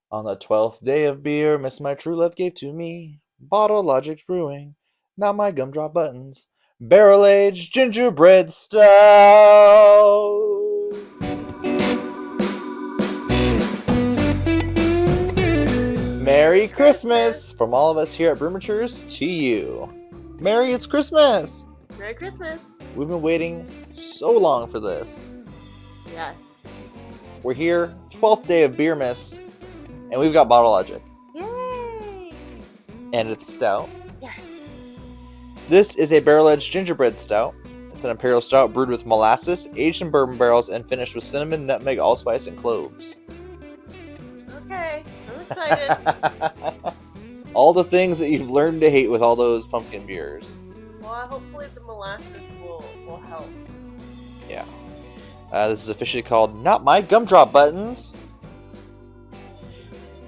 On the 12th day of beer, Miss My True Love gave to me. Bottle Logic Brewing, not my gumdrop buttons. Barrel aged gingerbread stout. Merry Christmas from all of us here at Brewmatures to you. Merry, it's Christmas! Merry Christmas! We've been waiting so long for this. Yes. We're here, 12th day of Beer Miss, and we've got Bottle Logic. Yay! And it's a stout. Yes. This is a barrel-aged gingerbread stout. It's an imperial stout brewed with molasses, aged in bourbon barrels, and finished with cinnamon, nutmeg, allspice, and cloves. Okay, I'm excited. All the things that you've learned to hate with all those pumpkin beers. Well, hopefully the molasses will help. Yeah. This is officially called Not My Gumdrop Buttons.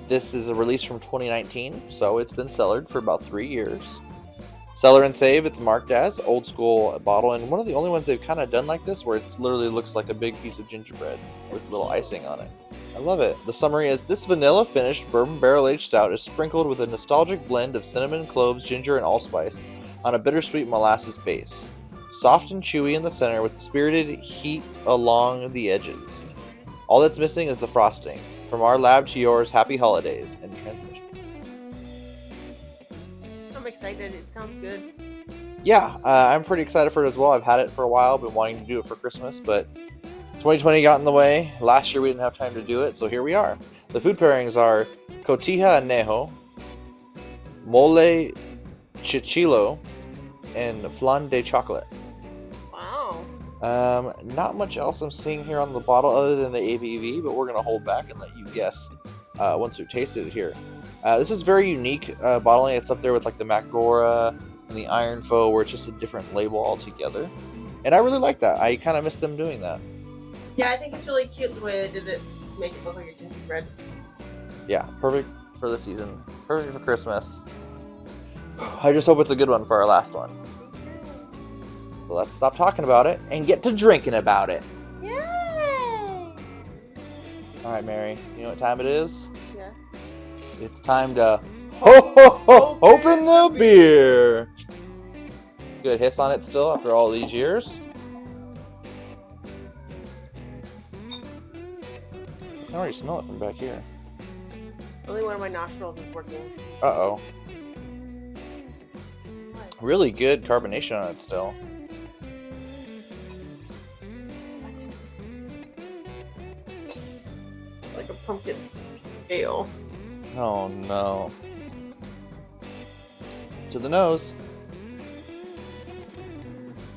This is a release from 2019, so it's been cellared for about 3 years. Cellar and Save, it's marked as old school bottle, and one of the only ones they've kind of done like this, where it literally looks like a big piece of gingerbread with little icing on it. I love it. The summary is, this vanilla finished bourbon barrel aged stout is sprinkled with a nostalgic blend of cinnamon, cloves, ginger, and allspice on a bittersweet molasses base. Soft and chewy in the center with spirited heat along the edges. All that's missing is the frosting. From our lab to yours, happy holidays and transmission. I'm excited. It sounds good. Yeah, I'm pretty excited for it as well. I've had it for a while, been wanting to do it for Christmas, but 2020 got in the way. Last year we didn't have time to do it, so here we are. The food pairings are cotija anejo, mole chichilo, and flan de chocolate. Wow. Not much else I'm seeing here on the bottle other than the ABV, but we're going to hold back and let you guess once we've tasted it here. This is very unique bottling. It's up there with like the Macgora and the Iron Foe, where it's just a different label altogether. And I really like that. I kind of miss them doing that. Yeah, I think it's really cute the way they did it. Make it look like a gingerbread. Yeah, perfect for the season. Perfect for Christmas. I just hope it's a good one for our last one. So let's stop talking about it and get to drinking about it. Yay! Alright, Mary, you know what time it is? Yes. It's time to open the beer. Good hiss on it still after all these years. I can already smell it from back here. Only one of my nostrils is working. Uh-oh. Really good carbonation on it still. It's like a pumpkin ale. Oh no. To the nose.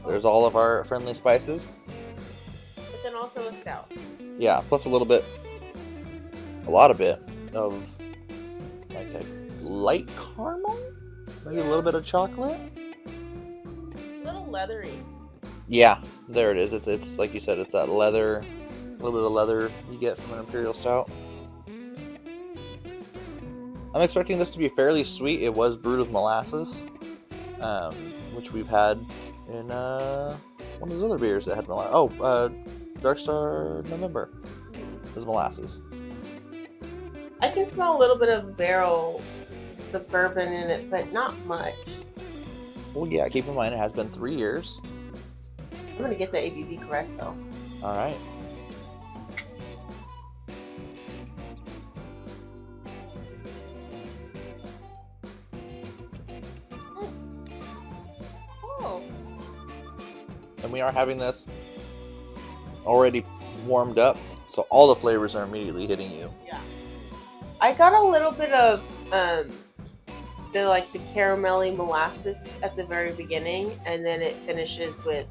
There's all of our friendly spices. But then also a stout. Yeah, plus a little bit, a lot of bit of like a light caramel? Maybe a little bit of chocolate? A little leathery. Yeah, there it is. It's like you said, it's that leather, a little bit of leather you get from an imperial stout. I'm expecting this to be fairly sweet. It was brewed with molasses, which we've had in one of those other beers that had molasses. Oh, Dark Star November is molasses. I can smell a little bit of the bourbon in it, but not much. Well, yeah, keep in mind it has been 3 years. I'm gonna get the ABV correct though. All right. Oh. And we are having this already warmed up, so all the flavors are immediately hitting you. Yeah. I got a little bit of the caramelly molasses at the very beginning, and then it finishes with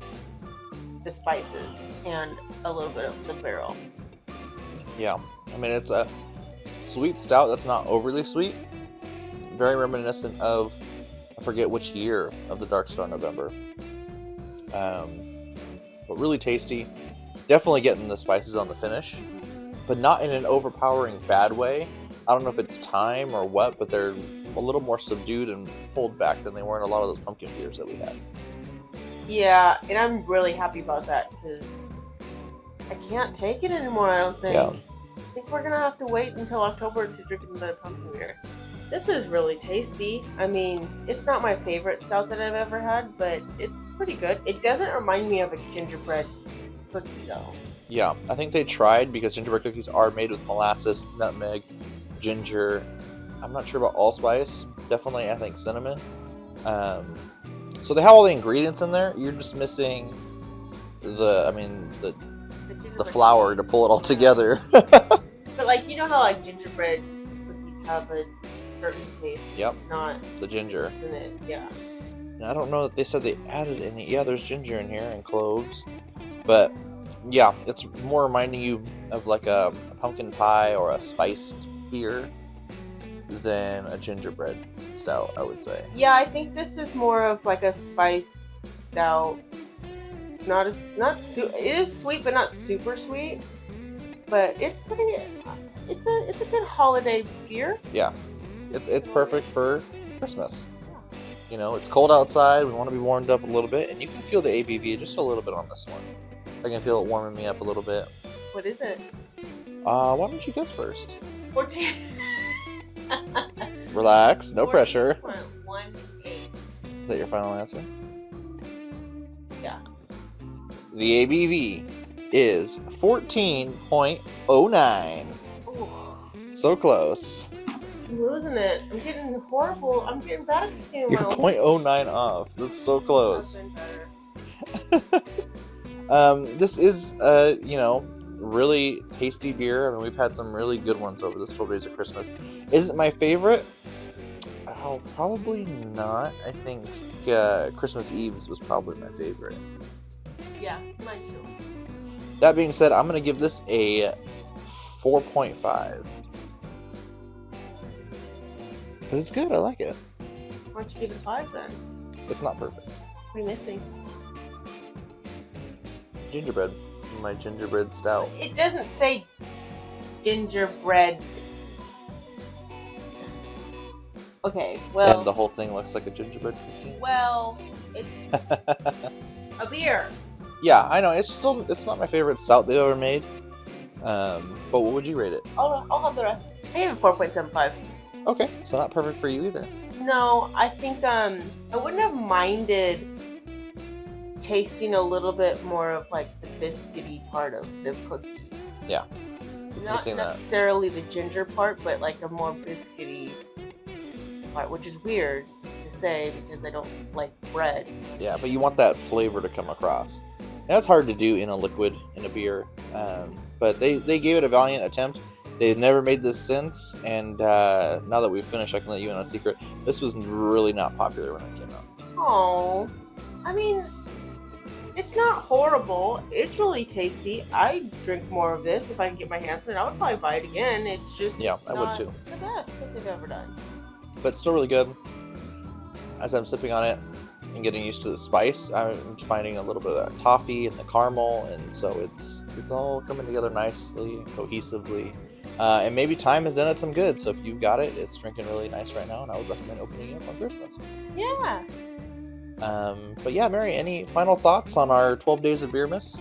the spices and a little bit of the barrel. Yeah, I mean, it's a sweet stout that's not overly sweet. Very reminiscent of, I forget which year of the Dark Star November. But really tasty. Definitely getting the spices on the finish, but not in an overpowering bad way. I don't know if it's time or what, but they're a little more subdued and pulled back than they were in a lot of those pumpkin beers that we had. Yeah, and I'm really happy about that because I can't take it anymore, I don't think. Yeah. I think we're gonna have to wait until October to drink the pumpkin beer. This is really tasty. I mean, it's not my favorite stout that I've ever had, but it's pretty good. It doesn't remind me of a gingerbread cookie though. Yeah, I think they tried because gingerbread cookies are made with molasses, nutmeg, ginger. I'm not sure about allspice. Definitely, I think cinnamon. So they have all the ingredients in there. You're just missing the flour to pull it all together. But like, you know how like gingerbread cookies have a certain taste. Yep. It's not The ginger. in it. Yeah. And I don't know that they said they added any. Yeah, there's ginger in here and cloves. But yeah, it's more reminding you of like a pumpkin pie or a spiced beer than a gingerbread stout, I would say. Yeah, I think this is more of like a spiced stout. It is sweet, but not super sweet. But it's pretty. It's a good holiday beer. Yeah, it's perfect for Christmas. You know, it's cold outside. We want to be warmed up a little bit, and you can feel the ABV just a little bit on this one. I can feel it warming me up a little bit. What is it? Why don't you guess first? 14. Relax, no pressure. 14.18. Is that your final answer? Yeah. The ABV is 14.09. Ooh, So close. I'm losing it. I'm getting horrible. I'm getting bad at this game. You're 0.09 off. That's so close. Better. This is, really tasty beer. I mean, we've had some really good ones over this 12 Days of Christmas. Is it my favorite? Oh, probably not. I think Christmas Eve's was probably my favorite. Yeah, mine too. That being said, I'm going to give this a 4.5. Because it's good. I like it. Why don't you give it a 5 then? It's not perfect. What are you missing? Gingerbread. My gingerbread stout. It doesn't say gingerbread. Okay, well. And the whole thing looks like a gingerbread cookie. Well, it's a beer. Yeah, I know. It's not my favorite stout they've ever made. But what would you rate it? I'll have the rest. I have a 4.75. Okay, so not perfect for you either. No, I think I wouldn't have minded tasting a little bit more of like the biscuity part of the cookie. Yeah, it's Not missing that. necessarily the ginger part, but like a more biscuity part, which is weird to say because I don't like bread. Yeah, but you want that flavor to come across. And that's hard to do in a liquid, in a beer. But they gave it a valiant attempt. They've never made this since, and now that we've finished, I can let you in on a secret. This was really not popular when it came out. Oh, I mean, it's not horrible. It's really tasty. I'd drink more of this if I can get my hands on it. I would probably buy it again. It's just Yeah, it's I would too. The best that they've ever done. But still really good. As I'm sipping on it and getting used to the spice, I'm finding a little bit of that toffee and the caramel, and so it's all coming together nicely, cohesively. And maybe time has done it some good. So if you've got it, it's drinking really nice right now, and I would recommend opening it up on Christmas. Yeah. But yeah, Mary, any final thoughts on our 12 Days of Beer Miss?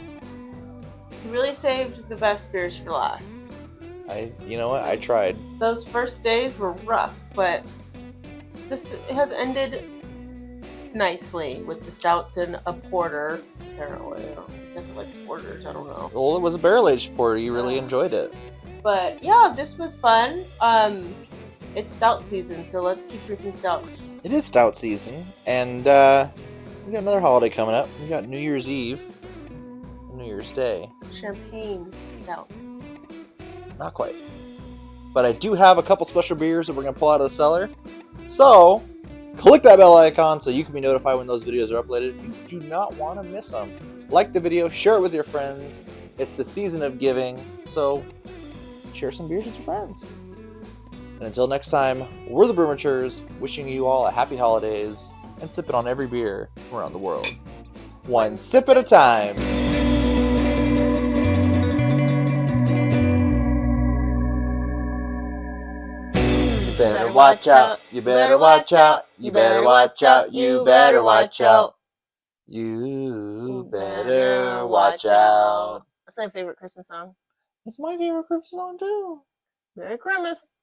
You really saved the best beers for last. You know what? I tried. Those first days were rough, but this has ended nicely with the stouts and a porter. Apparently, I guess I like porters. I don't know. Well, it was a barrel-aged porter. You really enjoyed it. But yeah, this was fun. It's stout season, so let's keep drinking stouts. It is stout season, and we got another holiday coming up. We got New Year's Eve, New Year's Day. Champagne stout. Not quite. But I do have a couple special beers that we're going to pull out of the cellar. So, click that bell icon so you can be notified when those videos are uploaded. You do not want to miss them. Like the video, share it with your friends. It's the season of giving, so share some beers with your friends. And until next time, we're the Brewmatures, wishing you all a happy holidays and sipping on every beer from around the world. One sip at a time. You better watch out. You better watch out. You better watch out. You better watch out. You better watch out. That's my favorite Christmas song. It's my favorite Christmas song too. Merry Christmas.